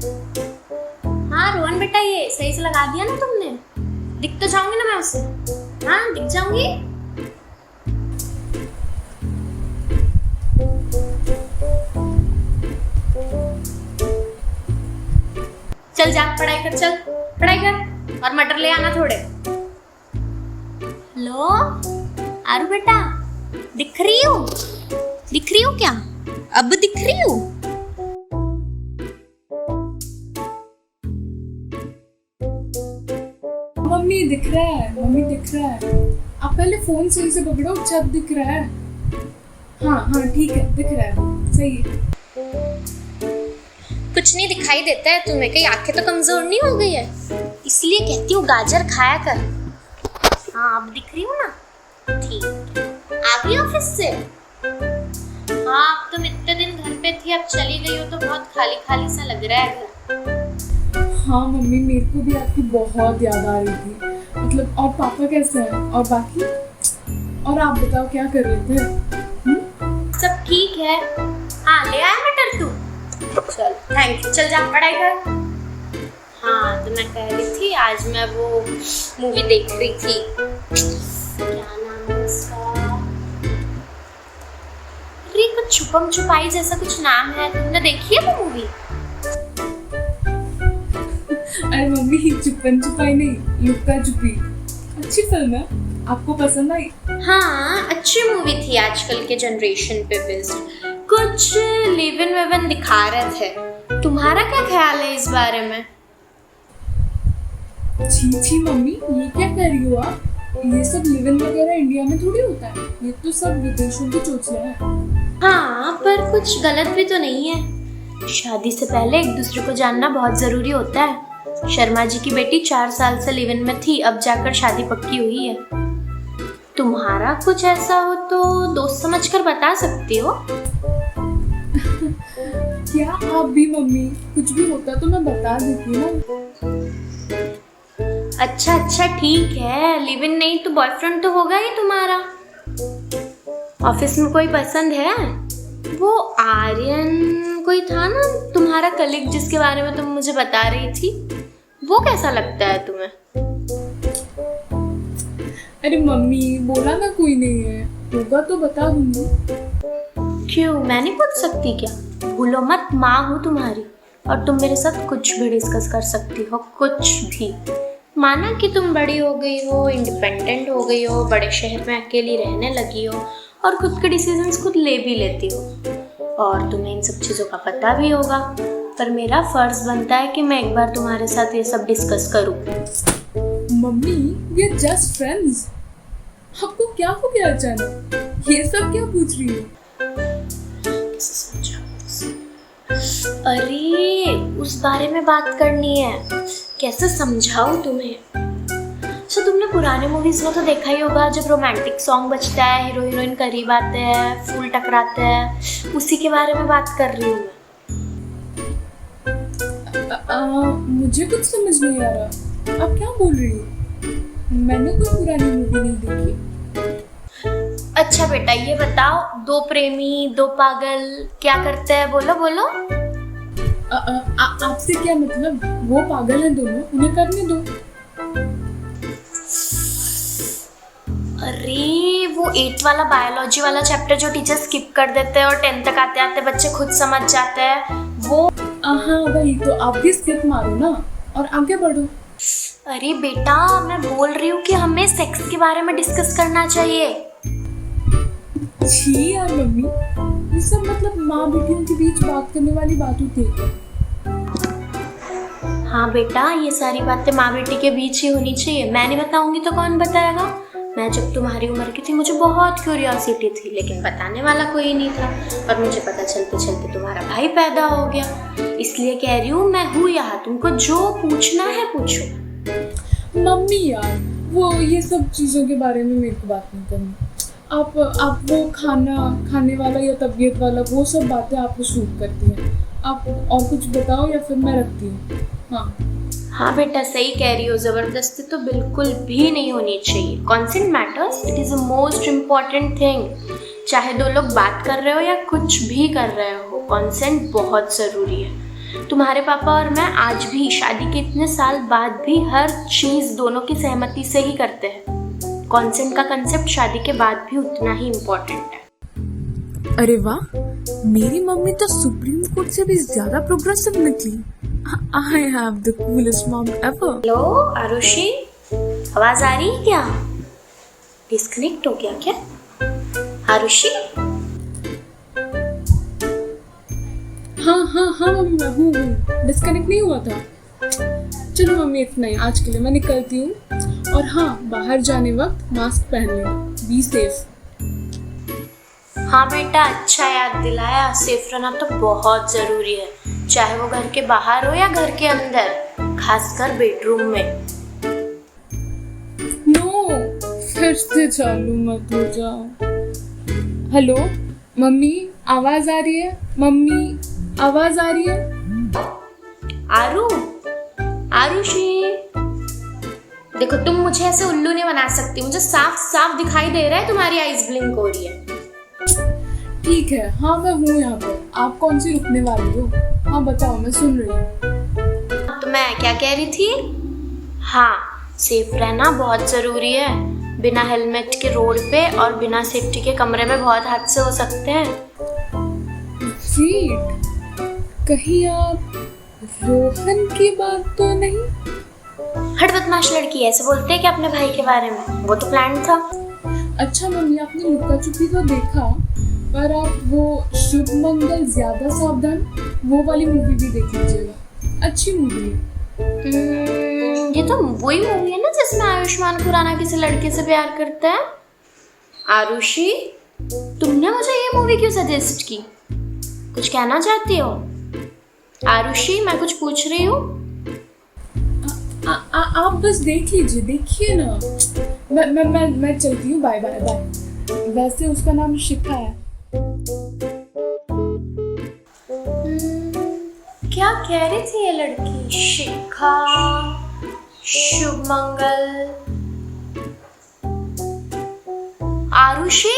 हाँ रोहन बेटा, ये सही से लगा दिया ना तुमने? दिख तो जाऊंगी ना मैं उससे? हाँ दिख जाऊंगी। चल जा, पढ़ाई कर, चल पढ़ाई कर और मटर ले आना थोड़े। हेलो आरू बेटा, दिख रही हूँ? दिख रही हूँ क्या? अब दिख रही हूँ? मम्मी दिख रहा है, मम्मी दिख रहा है। आप पहले फोन सही से पकड़ो, जब दिख रहा है। हाँ हाँ ठीक है, दिख रहा है, सही है। कुछ नहीं दिखाई देता है तुम्हें? कहीं आंखें तो कमजोर नहीं हो गई है? इसलिए कहती हूँ गाजर खाया कर। हाँ अब दिख रही हूँ ना? ठीक है, आ गई ऑफिस से? हाँ अब तुम इतने दिन घर पे थी, अब चली गई हो तो बहुत खाली खाली सा लग रहा है घर। हाँ मम्मी, मेरे को भी आपकी बहुत याद आ रही थी। मतलब और पापा कैसे हैं और बाकी? और आप बताओ क्या कर रहे थे? सब ठीक है। हाँ ले आया मटर तू? चल थैंक यू, चल जा पढ़ाई कर। हाँ तो मैं कह रही थी आज मैं वो मूवी देख रही थी, क्या नाम है उसका? अरे कुछ छुपम छुपाई जैसा कुछ नाम है, तुमने देखी है वो मूवी? अरे मम्मी, छुपन छुपाई नहीं, लुक्का छुपी। अच्छी फिल्म है, आपको पसंद आई? हाँ अच्छी मूवी थी, आजकल के जनरेशन पे बेस्ड। कुछ लिव इन वेवन दिखा रहे थे। तुम्हारा क्या ख्याल है इस बारे में? छी छी मम्मी, ये क्या कर रही हो आप? ये सब लिव इन वगैरह इंडिया में थोड़ी होता है, ये तो सब विदेशों की चोचले हैं। हाँ पर कुछ गलत भी तो नहीं है। शादी से पहले एक दूसरे को जानना बहुत जरूरी होता है। शर्मा जी की बेटी 4 साल से लिव इन में थी, अब जाकर शादी पक्की हुई है। तुम्हारा कुछ ऐसा हो तो दोस्त समझकर बता सकती हो। क्या आप भी मम्मी, कुछ भी होता तो मैं बता देती ना। अच्छा ठीक है, लिव इन नहीं तो बॉयफ्रेंड तो होगा ही तुम्हारा। ऑफिस में कोई पसंद है? वो आर्यन कोई था ना तुम्हारा कलीग, जिसके बारे में तुम मुझे बता रही थी, वो कैसा लगता है तुम्हें? अरे मम्मी, बोला ना कोई नहीं है, होगा तो बता दूंगी। क्यों, मैं नहीं पूछ सकती क्या? भूलो मत, माँ हूँ तुम्हारी और तुम मेरे साथ कुछ भी डिस्कस कर सकती हो, कुछ भी। माना कि तुम बड़ी हो गई हो, इंडिपेंडेंट हो गई हो, बड़े शहर में अकेली रहने लगी हो और खुद के डिसीजंस खुद ले भी लेती हो और तुम्हें इन सब चीज़ों का पता भी होगा, पर मेरा फर्ज बनता है कि मैं एक बार तुम्हारे साथ ये सब डिस्कस करूँ। Mummy, we are just friends. आपको क्या हो गया अचानक? ये सब क्या पूछ रही हो? अरे उस बारे में बात करनी है, कैसे समझाऊं तुम्हें? अच्छा तुमने पुराने मूवीज में तो देखा ही होगा, जब रोमांटिक सॉन्ग बजता है, हीरो हीरोइन करीब आते हैं, फूल टकराते हैं, उसी के बारे में बात कर रही हूँ मैं। मुझे कुछ समझ नहीं आ रहा, आप क्या बोल रही हो? मैंने कोई पुरानी मूवी नहीं देखी। अच्छा बेटा ये बताओ, दो प्रेमी दो पागल क्या करते हैं, बोलो बोलो। आपसे क्या मतलब? वो पागल हैं दोनों, उन्हें करने दो। अरे वो 8th वाला बायोलॉजी वाला चैप्टर जो टीचर स्किप कर देते हैं और 10th तक आते आते बच्चे खुद समझ जाते हैं, वो। हाँ वही तो, आप भी स्किप मारो ना और आगे बढ़ो। अरे बेटा मैं बोल रही हूँ कि हमें सेक्स के बारे में डिस्कस करना चाहिए। छी यार मम्मी, ये सब मतलब माँ बेटियों के बीच बात करने वाली बात होती है। हाँ बेटा, ये सारी बातें माँ बेटी के बीच ही होनी चाहिए। मैं नहीं बताऊंगी तो कौन बताएगा? मैं जब तुम्हारी उम्र की थी मुझे बहुत क्यूरियोसिटी थी, लेकिन बताने वाला कोई नहीं था और मुझे पता चलते चलते तुम्हारा भाई पैदा हो गया। इसलिए कह रही हूँ, मैं हूँ यहाँ, तुमको जो पूछना है पूछो। मम्मी यार, वो ये सब चीज़ों के बारे में मेरे को बात नहीं करनी। आप वो खाने वाला या तबीयत वाला वो सब बातें आपको सूट करती हैं। आप और कुछ बताओ या फिर मैं रखती हूँ। हाँ बेटा सही कह रही हो, जबरदस्ती तो बिल्कुल भी नहीं होनी चाहिए। Consent matters, it is the most important thing. चाहे दो लोग बात कर रहे हो या कुछ भी कर रहे हो, कंसेंट बहुत ज़रूरी है। तुम्हारे पापा और मैं आज भी शादी के इतने साल बाद भी हर चीज दोनों की सहमति से ही करते हैं। कॉन्सेंट का कंसेप्ट शादी के बाद भी उतना ही इम्पोर्टेंट है। अरे वाह, मेरी मम्मी तो सुप्रीम कोर्ट से भी ज्यादा प्रोग्रेसिव निकली। I have the coolest mom ever. Hello Aarushi, आवाज आ रही है क्या? डिस्कनेक्ट हो गया क्या आरुषि? हाँ मम्मी, मैं हूँ। डिस्कनेक्ट नहीं हुआ था। चलो मम्मी, इतना ही आज के लिए, मैं निकलती हूँ। और हाँ, बाहर जाने वक्त मास्क पहन लेना। Be safe. हाँ बेटा, अच्छा याद दिलाया। सेफ रहना तो बहुत जरूरी है, चाहे वो घर के बाहर हो या घर के अंदर, खासकर बेडरूम में। नो, फिर से चालू मत हो जाओ। हेलो मम्मी, आवाज आ रही है? मम्मी, आवाज आ रही है? आरुषि, देखो तुम मुझे ऐसे उल्लू नहीं बना सकती। मुझे साफ साफ दिखाई दे रहा है तुम्हारी आईज ब्लिंक हो रही है। ठीक है, हाँ मैं हूँ यहाँ पर। आप कौन सी रुकने वाली हो? हाँ बताओ, मैं सुन रही हूँ। तो मैं क्या कह रही थी? हाँ, सेफ रहना बहुत जरूरी है। बिना हेलमेट के रोड पे और बिना सेफ्टी के कमरे में बहुत हादसे हो सकते हैं। वेट, कहीं आप रोहन की बात तो नहीं? हट बदमाश लड़की, ऐसे बोलते हैं कि अपने भाई के बारे में? वो तो प्लान था। अच्छा मम्मी, आपने लुका छुपी तो देखा, पर आप वो शुभ मंगल ज्यादा सावधान, वो वाली मूवी भी देख लीजिएगा। अच्छी मूवी है। ये तो वही मूवी है ना जिसमें आयुष्मान खुराना किसी लड़के से प्यार करता है। आरुषि, तुमने मुझे ये मूवी क्यों सजेस्ट की? कुछ कहना चाहती हो? आरुषि, मैं कुछ पूछ रही हूँ। आप बस देख लीजिए, देखिए ना। मैं चलती हूँ। Bye bye bye. वैसे उसका नाम शिखा है। क्या कह रही थी ये लड़की? शिखा, शुभ मंगल। आरुषि,